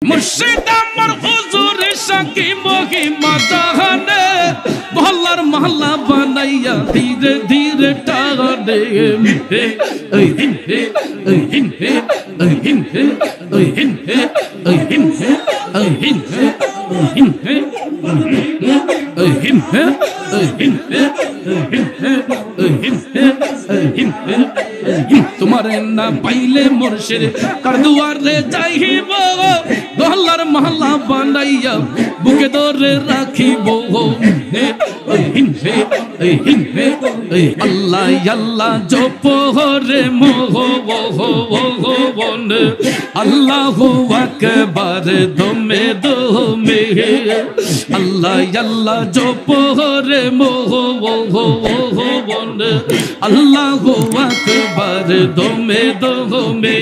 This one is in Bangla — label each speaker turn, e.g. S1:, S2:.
S1: মুর্শিদ আমার হুজুর সাকি মহিমা জাহানে মহল্লার মহল্লা বানাইয়া ধীরে ধীরে টানে হে ওই হিন হে ওই হিন হে ওই হিন হে ওই হিন হে ওই হিন হে ওই হিন হে ওই হিন হে ওই হিন হে ওই হিন হে ওই হিন হে ওই হিন হে ওই হিন হে তোমারে না পাইলে মুর্শিদ কার দুয়ারে যাইব মহল্লার মহল্লা বানাইয়া বুকে ধরে রাখিব আল্লাহ আল্লাহ জপ রে মোহ আল্লাহু আকবার দমে দমে আল্লাহ আল্লাহ জপ রে মোহ আল্লাহু আকবার দমে দমে